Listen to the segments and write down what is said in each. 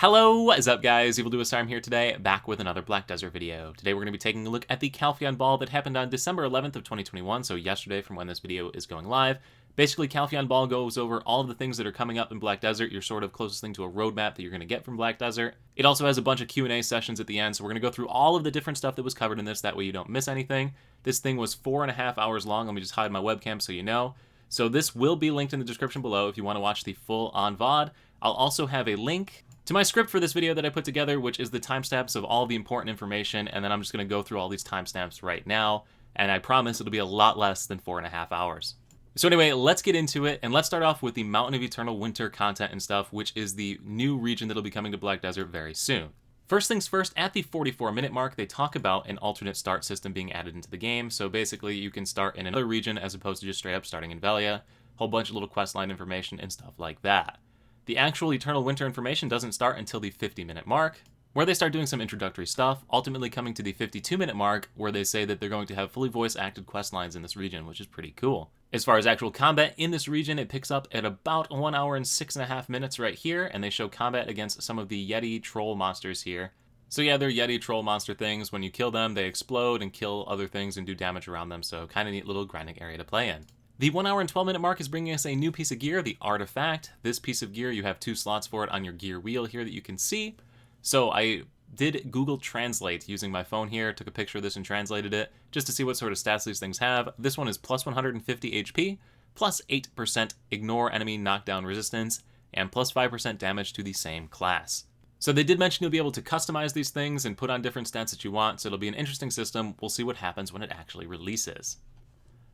Hello, what is up guys? EvilDuoSarm here today, back with another Black Desert video. Today we're going to be taking a look at the CalpheON Ball that happened on December 11th of 2021, so yesterday from when this video is going live. Basically, CalpheON Ball goes over all of the things that are coming up in Black Desert, your sort of closest thing to a roadmap that you're going to get from Black Desert. It also has a bunch of Q&A sessions at the end, so we're going to go through all of the different stuff that was covered in this, that way you don't miss anything. This thing was 4.5 hours long. Let me just hide my webcam so you know. So this will be linked in the description below if you want to watch the full on VOD. I'll also have a link to my script for this video that I put together, which is the timestamps of all the important information, and then I'm just going to go through all these timestamps right now, and I promise it'll be a lot less than 4.5 hours. So anyway, let's get into it, and let's start off with the Mountain of Eternal Winter content and stuff, which is the new region that'll be coming to Black Desert very soon. First things first, at the 44-minute mark, they talk about an alternate start system being added into the game, so basically you can start in another region as opposed to just straight up starting in Velia, whole bunch of little questline information and stuff like that. The actual Eternal Winter information doesn't start until the 50-minute mark, where they start doing some introductory stuff, ultimately coming to the 52-minute mark, where they say that they're going to have fully voice-acted questlines in this region, which is pretty cool. As far as actual combat in this region, it picks up at about 1 hour and 6.5 minutes right here, and they show combat against some of the Yeti troll monsters here. So yeah, they're Yeti troll monster things. When you kill them, they explode and kill other things and do damage around them, so kind of neat little grinding area to play in. The 1 hour and 12-minute mark is bringing us a new piece of gear, the Artifact. This piece of gear, you have 2 slots for it on your gear wheel here that you can see. So I did Google Translate using my phone here, took a picture of this and translated it, just to see what sort of stats these things have. This one is plus 150 HP, plus 8% ignore enemy knockdown resistance, and plus 5% damage to the same class. So they did mention you'll be able to customize these things and put on different stats that you want, so it'll be an interesting system. We'll see what happens when it actually releases.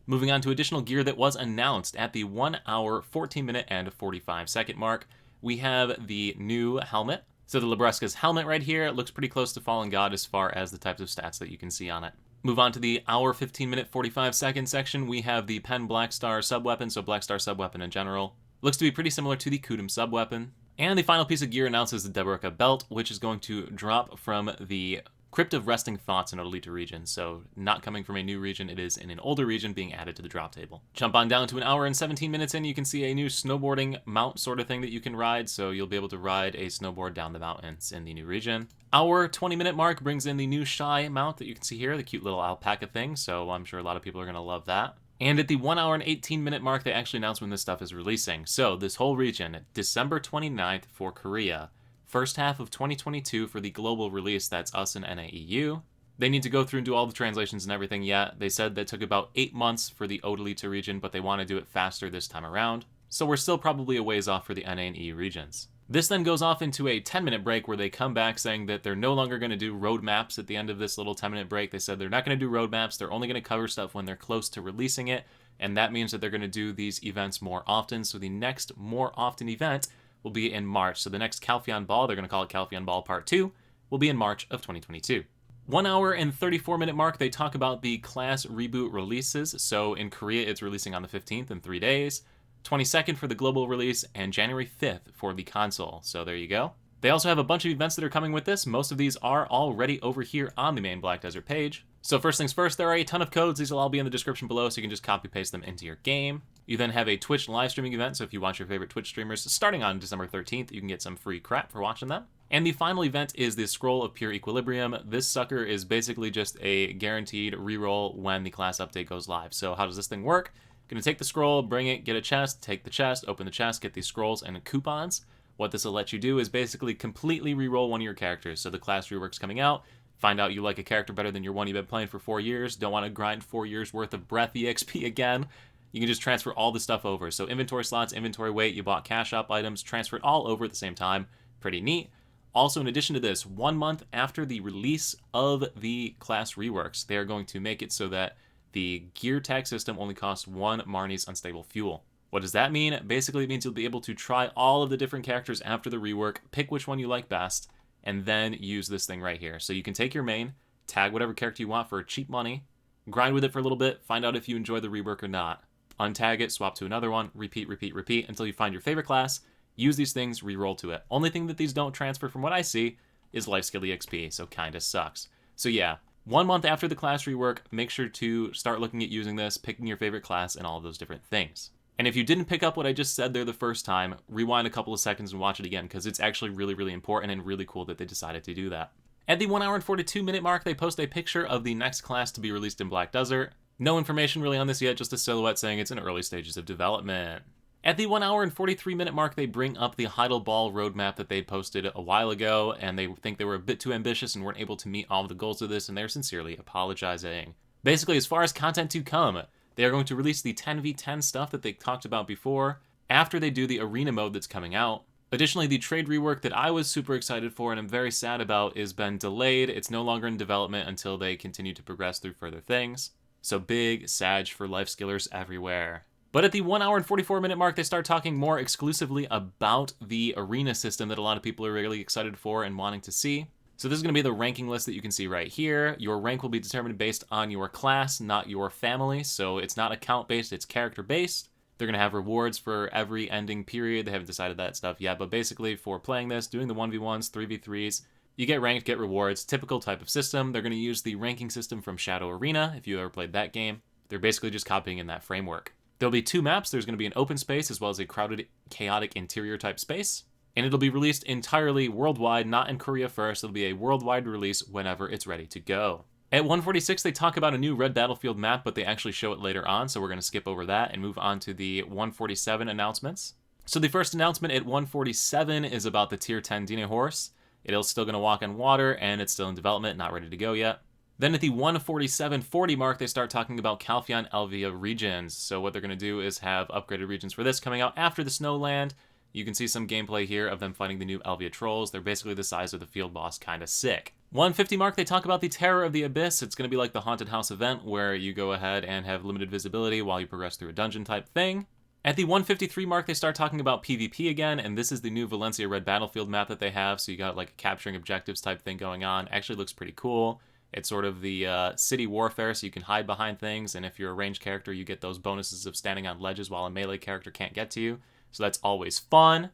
Moving on to additional gear that was announced at the 1 hour, 14-minute, and 45-second mark, we have the new helmet. So the Libresca's helmet right here, it looks pretty close to Fallen God as far as the types of stats that you can see on it. Move on to the hour, 15-minute, 45-second section, we have the Pen Black Star subweapon, so Black Star subweapon in general. Looks to be pretty similar to the Kudum subweapon. And the final piece of gear announces the Deborka belt, which is going to drop from the Crypt of Resting Thoughts in Odalita region, so not coming from a new region, it is in an older region being added to the drop table. Jump on down to 1 hour and 17 minutes in, you can see a new snowboarding mount sort of thing that you can ride, so you'll be able to ride a snowboard down the mountains in the new region. Hour 20-minute mark brings in the new Shy mount that you can see here, the cute little alpaca thing, so I'm sure a lot of people are going to love that. And at the 1 hour and 18-minute mark, they actually announce when this stuff is releasing. So this whole region, December 29th for Korea, first half of 2022 for the global release, that's us and NAEU. They need to go through and do all the translations and everything yet. They said that took about 8 months for the Odalita region, but they want to do it faster this time around. So we're still probably a ways off for the NA and EU regions. This then goes off into a 10-minute break where they come back saying that they're no longer going to do roadmaps at the end of this little 10-minute break. They said they're not going to do roadmaps. They're only going to cover stuff when they're close to releasing it, and that means that they're going to do these events more often. So the next more often event will be in March. So the next CalpheON Ball, they're going to call it CalpheON Ball Part 2, will be in March of 2022. 1 hour and 34-minute mark, they talk about the class reboot releases. So in Korea, it's releasing on the 15th in 3 days, 22nd for the global release, and January 5th for the console. So there you go. They also have a bunch of events that are coming with this. Most of these are already over here on the main Black Desert page. So first things first, there are a ton of codes. These will all be in the description below, so you can just copy paste them into your game. You then have a Twitch live streaming event, so if you watch your favorite Twitch streamers starting on December 13th, you can get some free crap for watching them. And the final event is the Scroll of Pure Equilibrium. This sucker is basically just a guaranteed reroll when the class update goes live. So how does this thing work? Gonna take the scroll, bring it, get a chest, take the chest, open the chest, get these scrolls and coupons. What this will let you do is basically completely reroll one of your characters. So the class rework's coming out, find out you like a character better than your one you've been playing for 4 years, don't want to grind 4 years worth of breath EXP again, you can just transfer all the stuff over. So inventory slots, inventory weight, you bought cash shop items, transfer it all over at the same time. Pretty neat. Also, in addition to this, 1 month after the release of the class reworks, they are going to make it so that the gear tag system only costs 1 Marnie's Unstable Fuel. What does that mean? Basically, it means you'll be able to try all of the different characters after the rework, pick which one you like best, and then use this thing right here. So you can take your main, tag whatever character you want for cheap money, grind with it for a little bit, find out if you enjoy the rework or not, untag it, swap to another one, repeat, repeat, repeat until you find your favorite class, use these things, reroll to it. Only thing that these don't transfer from what I see is life skill EXP, so kinda sucks. So yeah, 1 month after the class rework, make sure to start looking at using this, picking your favorite class, and all of those different things. And if you didn't pick up what I just said there the first time, rewind a couple of seconds and watch it again, because it's actually really, really important and really cool that they decided to do that. At the 1 hour and 42 minute mark, they post a picture of the next class to be released in Black Desert. No information really on this yet, just a silhouette saying it's in early stages of development. At the 1 hour and 43 minute mark, they bring up the Heidel Ball roadmap that they posted a while ago, and they think they were a bit too ambitious and weren't able to meet all of the goals of this, and they're sincerely apologizing. Basically, as far as content to come, they are going to release the 10v10 stuff that they talked about before after they do the arena mode that's coming out. Additionally, the trade rework that I was super excited for and I'm very sad about has been delayed. It's no longer in development until they continue to progress through further things. So big sag for life skillers everywhere. But at the 1 hour and 44 minute mark, they start talking more exclusively about the arena system that a lot of people are really excited for and wanting to see. So this is going to be the ranking list that you can see right here. Your rank will be determined based on your class, not your family. So it's not account-based, it's character-based. They're going to have rewards for every ending period. They haven't decided that stuff yet, but basically for playing this, doing the 1v1s, 3v3s, you get ranked, get rewards, typical type of system. They're going to use the ranking system from Shadow Arena, if you ever played that game. They're basically just copying in that framework. There'll be 2 maps. There's going to be an open space as well as a crowded, chaotic interior type space. And it'll be released entirely worldwide, not in Korea first. It'll be a worldwide release whenever it's ready to go. At 146, they talk about a new Red Battlefield map, but they actually show it later on, so we're going to skip over that and move on to the 147 announcements. So the first announcement at 147 is about the Tier 10 Dino Horse. It is still going to walk on water, and it's still in development, not ready to go yet. Then at the 147.40 mark, they start talking about CalpheON Elvia regions. So what they're going to do is have upgraded regions for this coming out after the Snowland. You can see some gameplay here of them fighting the new Elvia trolls. They're basically the size of the field boss, kind of sick. 150 mark, they talk about the Terror of the Abyss. It's going to be like the Haunted House event where you go ahead and have limited visibility while you progress through a dungeon type thing. At the 153 mark, they start talking about PvP again, and this is the new Valencia Red Battlefield map that they have. So you got like a capturing objectives type thing going on. Actually looks pretty cool. It's sort of the city warfare, so you can hide behind things, and if you're a ranged character, you get those bonuses of standing on ledges while a melee character can't get to you. So that's always fun.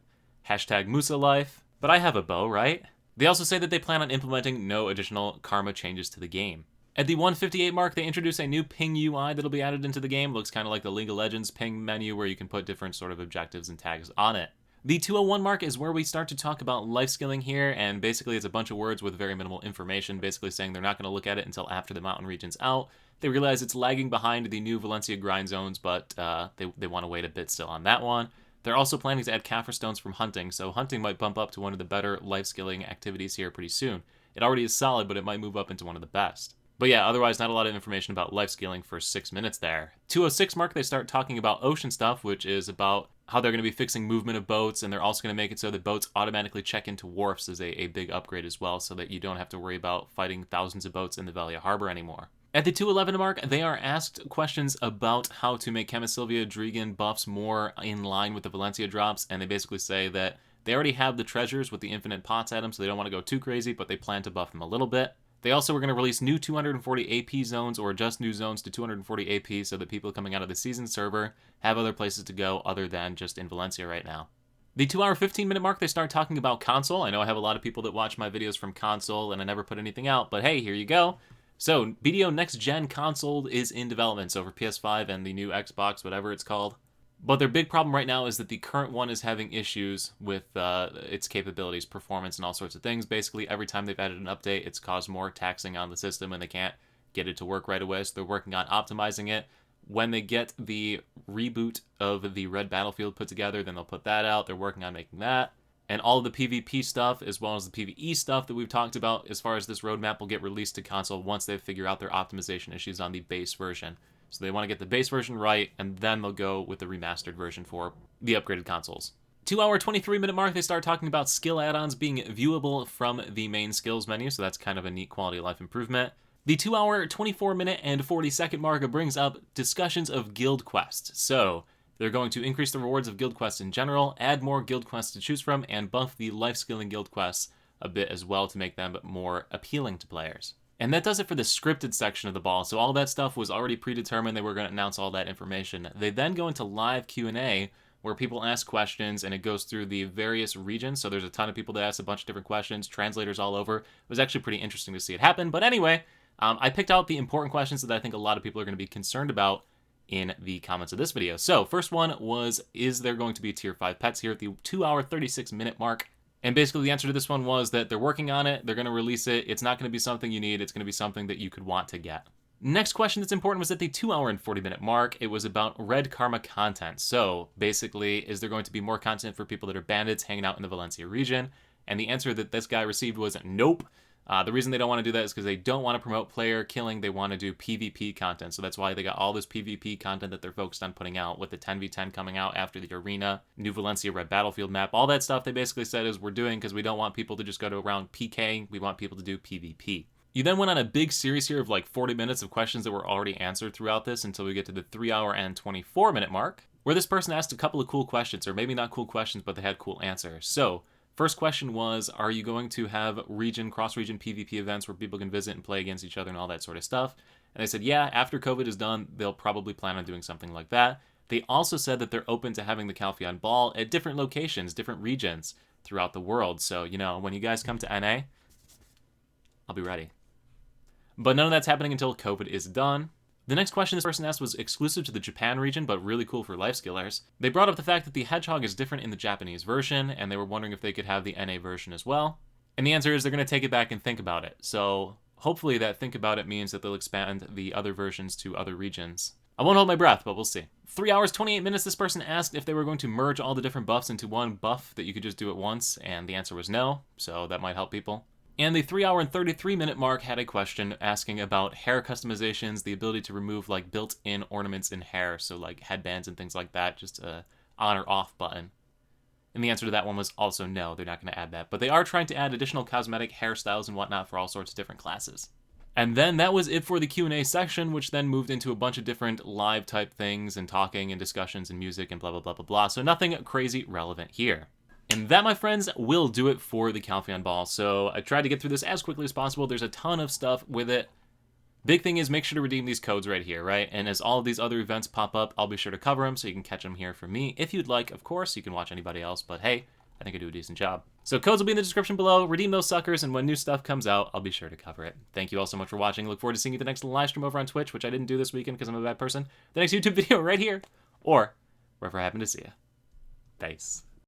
Hashtag Musa life. But I have a bow, right? They also say that they plan on implementing no additional karma changes to the game. At the 158 mark, they introduce a new ping UI that'll be added into the game. Looks kind of like the League of Legends ping menu where you can put different sort of objectives and tags on it. The 201 mark is where we start to talk about life skilling here, and basically it's a bunch of words with very minimal information, basically saying they're not going to look at it until after the mountain region's out. They realize it's lagging behind the new Valencia grind zones, but they want to wait a bit still on that one. They're also planning to add Kaffir stones from hunting, so hunting might bump up to one of the better life skilling activities here pretty soon. It already is solid, but it might move up into one of the best. But yeah, otherwise not a lot of information about life scaling for 6 minutes there. 206 mark, they start talking about ocean stuff, which is about how they're going to be fixing movement of boats, and they're also going to make it so that boats automatically check into wharfs as a big upgrade as well, so that you don't have to worry about fighting thousands of boats in the Velia Harbor anymore. At the 211 mark, they are asked questions about how to make Chemisylvia Dregan buffs more in line with the Valencia drops, and they basically say that they already have the treasures with the infinite pots at them, so they don't want to go too crazy, but they plan to buff them a little bit. They also were going to release new 240 AP zones, or just new zones to 240 AP, so that people coming out of the season server have other places to go other than just in Valencia right now. The 2 hour 15 minute mark, they start talking about console. I know I have a lot of people that watch my videos from console, and I never put anything out, but hey, here you go. So, BDO Next Gen console is in development, so for PS5 and the new Xbox, whatever it's called. But their big problem right now is that the current one is having issues with its capabilities, performance, and all sorts of things. Basically, every time they've added an update, it's caused more taxing on the system, and they can't get it to work right away, so they're working on optimizing it. When they get the reboot of the Red Battlefield put together, then they'll put that out. They're working on making that. And all of the PvP stuff, as well as the PvE stuff that we've talked about, as far as this roadmap, will get released to console once they figure out their optimization issues on the base version. So they want to get the base version right, and then they'll go with the remastered version for the upgraded consoles. 2 hour 23 minute mark, they start talking about skill add-ons being viewable from the main skills menu, so that's kind of a neat quality of life improvement. The 2 hour 24 minute and 40 second mark brings up discussions of guild quests. So they're going to increase the rewards of guild quests in general, add more guild quests to choose from, and buff the life skilling guild quests a bit as well to make them more appealing to players. And that does it for the scripted section of the ball. So all that stuff was already predetermined. They were going to announce all that information. They then go into live Q&A where people ask questions, and it goes through the various regions. So there's a ton of people that ask a bunch of different questions, translators all over. It was actually pretty interesting to see it happen. But anyway, I picked out the important questions that I think a lot of people are going to be concerned about in the comments of this video. So first one was, is there going to be tier 5 pets here at the 2-hour 36-minute mark? And basically the answer to this one was that they're working on it, they're going to release it, it's not going to be something you need, it's going to be something that you could want to get. Next question that's important was at the 2-hour and 40-minute mark. It was about red karma content. So basically, is there going to be more content for people that are bandits hanging out in the Valencia region? And the answer that this guy received was nope. The reason they don't want to do that is because they don't want to promote player killing. They want to do PvP content. So that's why they got all this PvP content that they're focused on putting out, with the 10v10 coming out after the arena, New Valencia Red Battlefield map. All that stuff they basically said is we're doing because we don't want people to just go to around PK. We want people to do PvP. You then went on a big series here of like 40 minutes of questions that were already answered throughout this until we get to the 3-hour and 24-minute mark, where this person asked a couple of cool questions, or maybe not cool questions, but they had cool answers. So first question was, are you going to have cross-region PvP events where people can visit and play against each other and all that sort of stuff? And they said, yeah, after COVID is done, they'll probably plan on doing something like that. They also said that they're open to having the CalpheON ball at different locations, different regions throughout the world. So, you know, when you guys come to NA, I'll be ready. But none of that's happening until COVID is done. The next question this person asked was exclusive to the Japan region, but really cool for life skillers. They brought up the fact that the hedgehog is different in the Japanese version, and they were wondering if they could have the NA version as well. And the answer is they're going to take it back and think about it. So hopefully that think about it means that they'll expand the other versions to other regions. I won't hold my breath, but we'll see. 3 hours, 28 minutes, this person asked if they were going to merge all the different buffs into one buff that you could just do at once, and the answer was no, so that might help people. And the 3-hour and 33-minute mark had a question asking about hair customizations, the ability to remove like built-in ornaments in hair, so like headbands and things like that, just a on or off button. And the answer to that one was also no, they're not going to add that. But they are trying to add additional cosmetic hairstyles and whatnot for all sorts of different classes. And then that was it for the Q&A section, which then moved into a bunch of different live type things and talking and discussions and music and blah, blah, blah, blah, blah. So nothing crazy relevant here. And that, my friends, will do it for the CalpheON ball. So I tried to get through this as quickly as possible. There's a ton of stuff with it. Big thing is make sure to redeem these codes right here, right? And as all of these other events pop up, I'll be sure to cover them so you can catch them here from me. If you'd like, of course, you can watch anybody else, but hey, I think I do a decent job. So codes will be in the description below. Redeem those suckers, and when new stuff comes out, I'll be sure to cover it. Thank you all so much for watching. Look forward to seeing you the next live stream over on Twitch, which I didn't do this weekend because I'm a bad person. The next YouTube video right here, or wherever I happen to see you. Thanks.